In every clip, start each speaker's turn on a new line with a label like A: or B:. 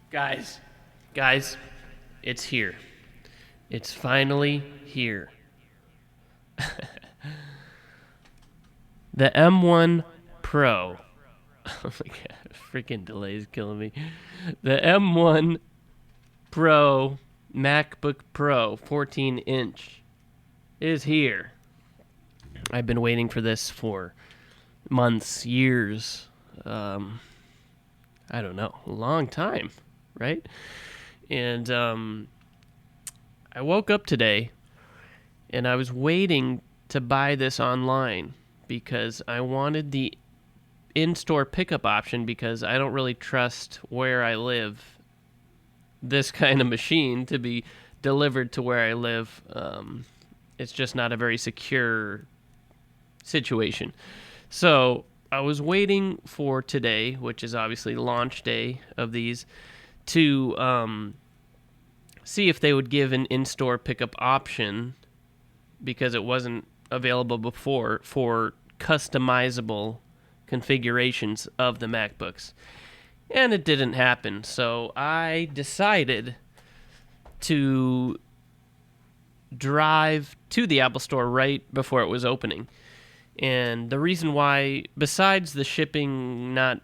A: Guys, it's here. It's finally here. The M1 Pro. Oh my god, freaking delay is killing me. The M1 Pro MacBook Pro 14-inch is here. I've been waiting for this for months, years. I don't know, a long time, right? And I woke up today and I was waiting to buy this online because I wanted the in-store pickup option because I don't really trust where I live this kind of machine to be delivered to where I live. It's just not a very secure situation. So I was waiting for today, which is obviously launch day of these, to see if they would give an in-store pickup option because it wasn't available before for customizable configurations of the MacBooks. And it didn't happen. So I decided to drive to the Apple Store right before it was opening. And the reason why, besides the shipping, not,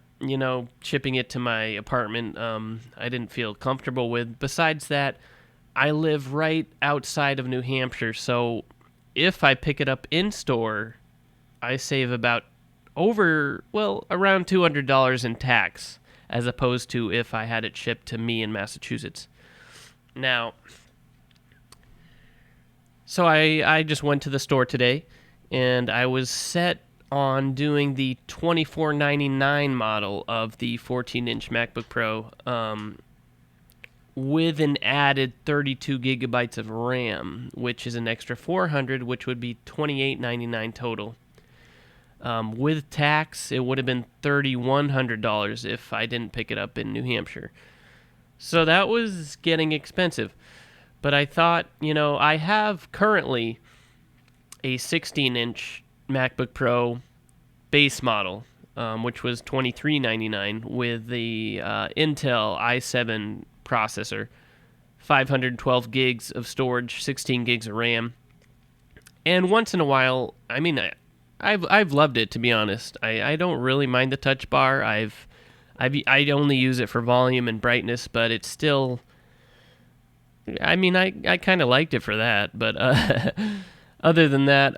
A: shipping it to my apartment, I didn't feel comfortable with. Besides that, I live right outside of New Hampshire, so if I pick it up in store, I save around $200 in tax, as opposed to if I had it shipped to me in Massachusetts. Now, so I just went to the store today, and I was set on doing the $24.99 model of the 14-inch MacBook Pro with an added 32 gigabytes of RAM, which is an extra $400, which would be $28.99 total. With tax, it would have been $3,100 if I didn't pick it up in New Hampshire. So that was getting expensive. But I thought, I have currently a 16-inch MacBook Pro base model, which was $23.99 with the Intel i7 processor, 512 gigs of storage, 16 gigs of RAM. And once in a while, I've loved it, to be honest. I don't really mind the touch bar. I only use it for volume and brightness, but it's still, I kind of liked it for that. But other than that,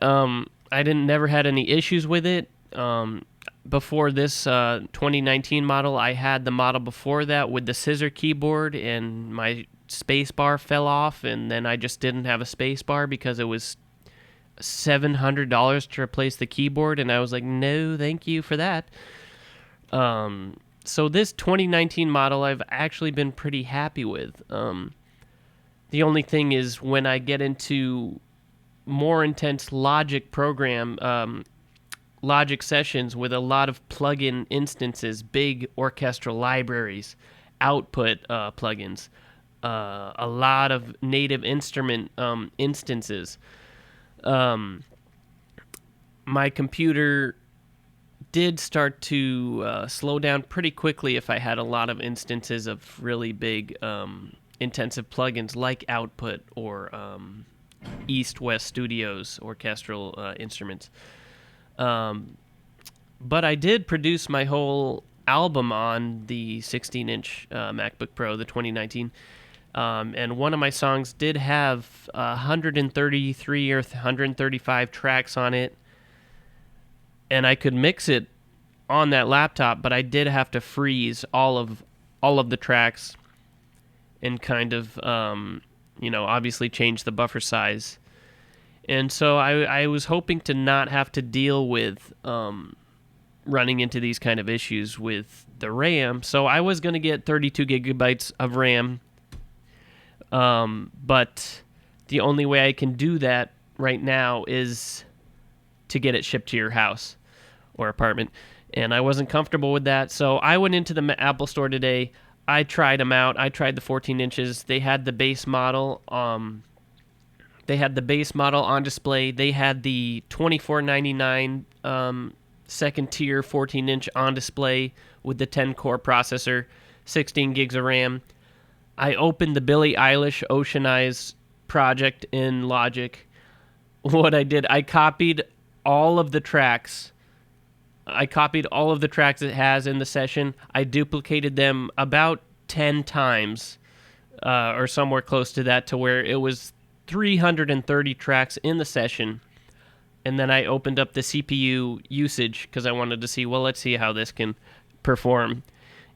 A: I never had any issues with it. Before this 2019 model, I had the model before that with the scissor keyboard, and my space bar fell off, and then I just didn't have a space bar because it was $700 to replace the keyboard, and I was like, no, thank you for that. So this 2019 model I've actually been pretty happy with. The only thing is when I get into more intense Logic sessions with a lot of plugin instances, big orchestral libraries, output plugins, a lot of native instrument instances. My computer did start to slow down pretty quickly if I had a lot of instances of really big intensive plugins like Output or East West Studios orchestral instruments. But I did produce my whole album on the 16-inch MacBook Pro, the 2019. And one of my songs did have 133 or 135 tracks on it. And I could mix it on that laptop, but I did have to freeze all of the tracks and kind of, obviously change the buffer size. And so I was hoping to not have to deal with running into these kind of issues with the RAM. So I was going to get 32 gigabytes of RAM. But the only way I can do that right now is to get it shipped to your house or apartment. And I wasn't comfortable with that. So I went into the Apple Store today. I tried them out. I tried the 14 inches. They had the base model. They had the base model on display. They had the $24.99 second tier 14-inch on display with the 10-core processor, 16 gigs of RAM. I opened the Billie Eilish Ocean Eyes project in Logic. What I did, I copied all of the tracks. I copied all of the tracks it has in the session. I duplicated them about 10 times, or somewhere close to that, to where it was 330 tracks in the session. And then I opened up the CPU usage because I wanted to see, well, let's see how this can perform.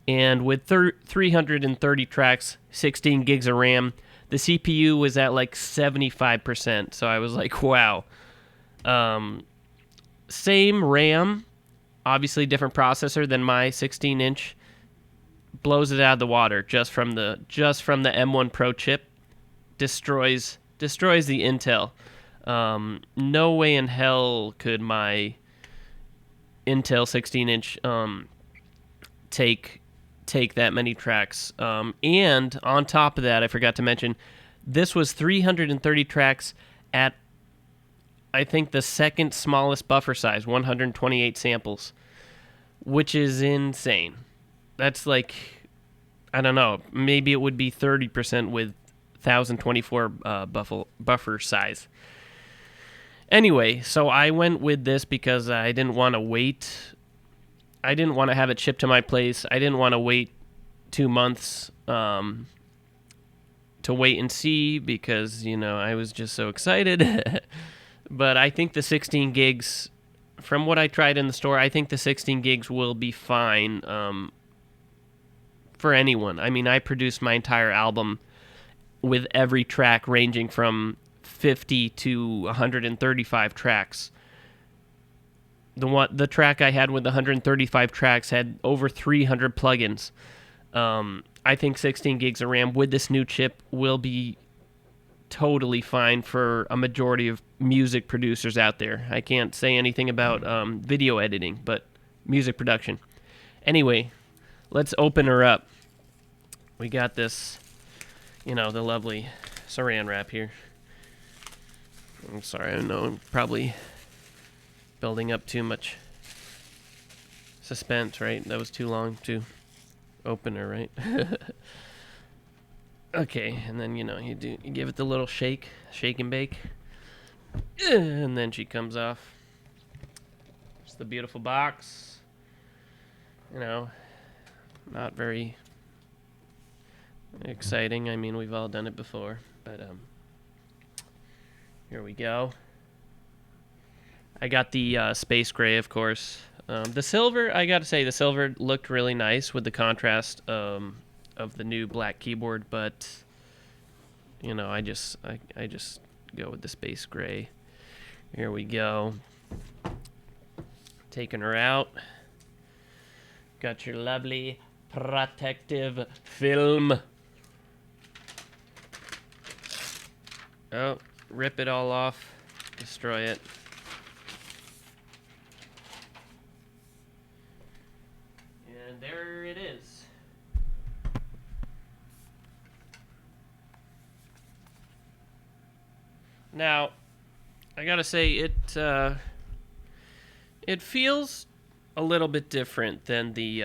A: And with 330 tracks, 16 gigs of RAM, the CPU was at like 75%. So I was like, wow. Same RAM, obviously different processor than my 16-inch. Blows it out of the water just from the M1 Pro chip. Destroys the Intel. No way in hell could my Intel 16-inch take that many tracks. And on top of that, I forgot to mention, this was 330 tracks at, I think, the second smallest buffer size, 128 samples, which is insane. That's like, I don't know, maybe it would be 30% with 1024 buffer size. Anyway, so I went with this because I didn't want to wait. I didn't want to have it shipped to my place. I didn't want to wait 2 months to wait and see because, I was just so excited. But I think the 16 gigs, from what I tried in the store, I think the 16 gigs will be fine for anyone. I mean, I produced my entire album with every track ranging from 50 to 135 tracks. The track I had with 135 tracks had over 300 plugins. I think 16 gigs of RAM with this new chip will be totally fine for a majority of music producers out there. I can't say anything about video editing, but music production. Anyway, let's open her up. We got this, the lovely saran wrap here. I'm sorry, I know I'm probably building up too much suspense, right? That was too long to open her, right? Okay, and then, you give it the little shake and bake, and then she comes off. It's the beautiful box. Not very exciting. I mean, we've all done it before, but here we go. I got the space gray, of course. The silver, I gotta say, the silver looked really nice with the contrast of the new black keyboard, but I just go with the space gray. Here we go. Taking her out. Got your lovely protective film. Oh, rip it all off. Destroy it. And there it is. Now, I gotta say, it feels a little bit different than the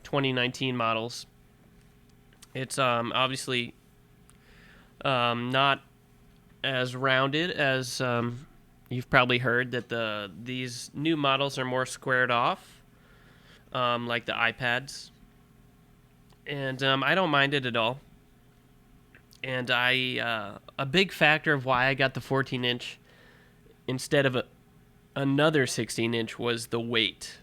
A: 2019 models. It's obviously not as rounded as you've probably heard that these new models are more squared off, like the iPads, and I don't mind it at all. And a big factor of why I got the 14-inch instead of another 16-inch was the weight.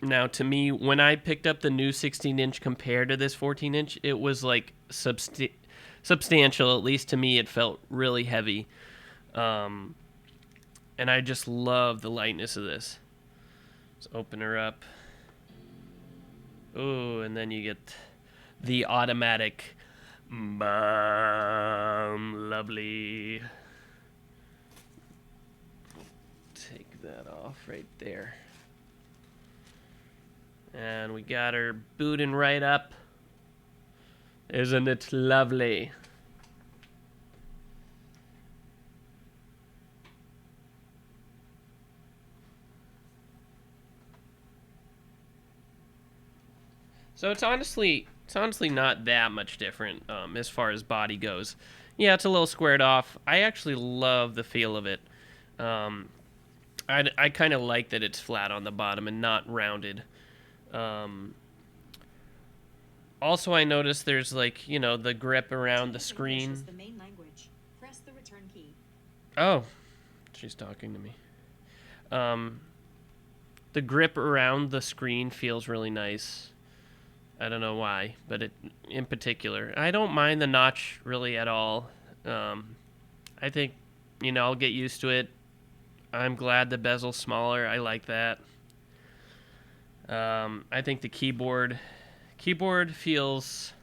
A: Now, to me, when I picked up the new 16-inch compared to this 14-inch, it was like substantial. At least to me, it felt really heavy. And I just love the lightness of this. Let's open her up. Ooh, and then you get the automatic lovely. Take that off right there. And we got her booting right up. Isn't it lovely? So it's honestly It's honestly not that much different as far as body goes. Yeah, it's a little squared off. I actually love the feel of it. Um, I kind of like that it's flat on the bottom and not rounded. Um, Also, I noticed there's like, the grip around the screen. Oh, she's talking to me. Um, the grip around the screen feels really nice. I don't know why, but in particular, I don't mind the notch really at all. I think, I'll get used to it. I'm glad the bezel's smaller. I like that. I think the keyboard feels.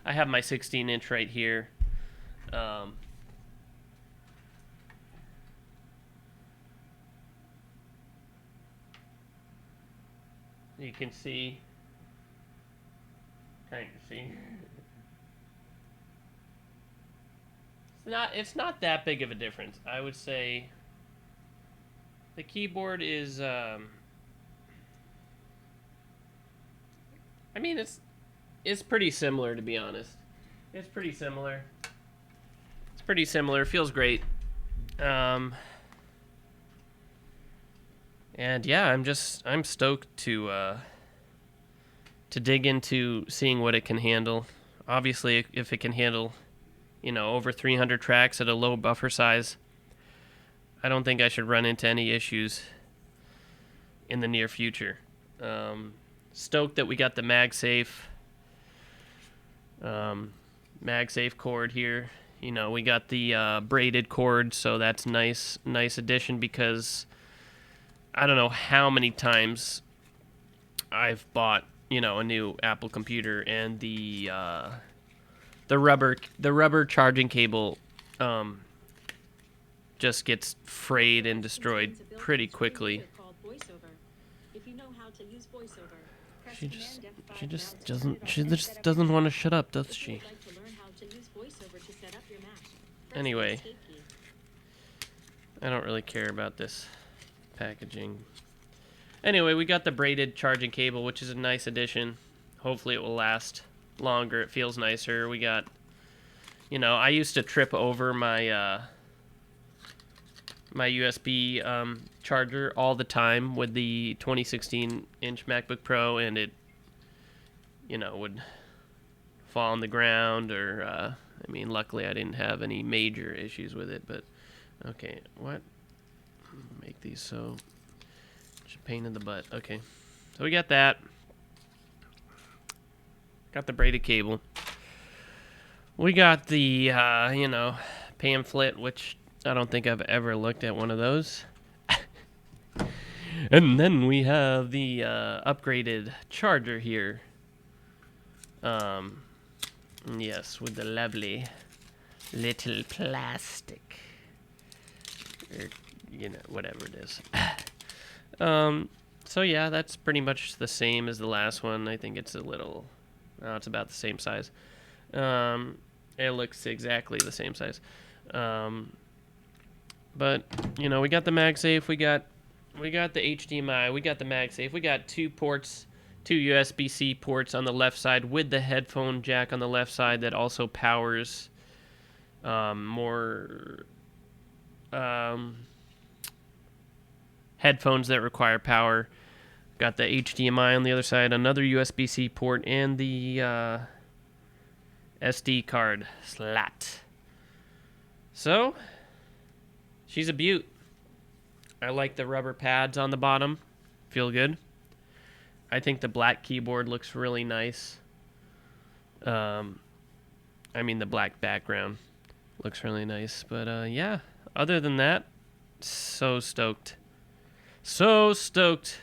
A: I have my 16-inch right here. You can see. Kind of see. It's not that big of a difference. I would say the keyboard is I mean it's pretty similar, to be honest. It's pretty similar. It's pretty similar. Feels great. And yeah, I'm stoked to dig into seeing what it can handle. Obviously, if it can handle, over 300 tracks at a low buffer size, I don't think I should run into any issues in the near future. Stoked that we got the MagSafe cord here. We got the braided cord, so that's nice addition, because I don't know how many times I've bought, a new Apple computer, and the rubber charging cable just gets frayed and destroyed pretty quickly. She just doesn't want to shut up, does she? Anyway, I don't really care about this packaging. Anyway, we got the braided charging cable, which is a nice addition. Hopefully it will last longer. It feels nicer. We got, I used to trip over my my USB charger all the time with the 2016-inch MacBook Pro, and it, would fall on the ground, or, luckily I didn't have any major issues with it, but, okay, what? Make these so, it's a pain in the butt. Okay, so we got that. Got the braided cable. We got the, pamphlet, which I don't think I've ever looked at one of those. And then we have the upgraded charger here. Yes, with the lovely little plastic, or, whatever it is. So yeah, that's pretty much the same as the last one. I think it's a little, it's about the same size. It looks exactly the same size. But, we got the MagSafe, we got the HDMI, we got the MagSafe, we got two USB-C ports on the left side with the headphone jack on the left side that also powers more headphones that require power. Got the HDMI on the other side, another USB-C port, and the SD card slot. So, she's a beaut. I like the rubber pads on the bottom. Feel good. I think the black keyboard looks really nice. The black background looks really nice. But, yeah, other than that, so stoked. So stoked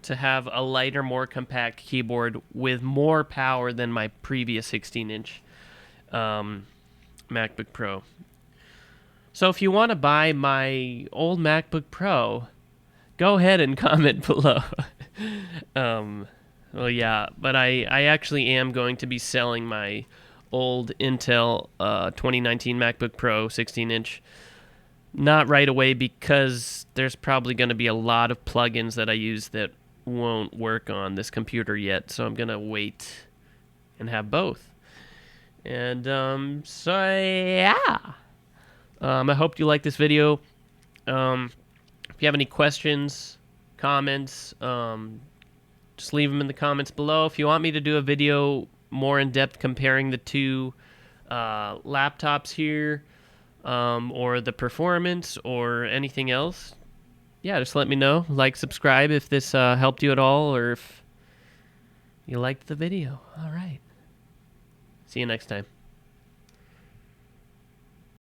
A: to have a lighter, more compact keyboard with more power than my previous 16-inch MacBook Pro. So if you want to buy my old MacBook Pro, go ahead and comment below. Well, yeah, but I actually am going to be selling my old Intel 2019 MacBook Pro 16-inch. Not right away, because there's probably going to be a lot of plugins that I use that won't work on this computer yet. So I'm going to wait and have both. And so yeah, I hope you like this video. If you have any questions, comments, just leave them in the comments below. If you want me to do a video more in depth comparing the two laptops here, or the performance or anything else, yeah, just let me know. Like, subscribe if this helped you at all, or if you liked the video. All right. See you next time.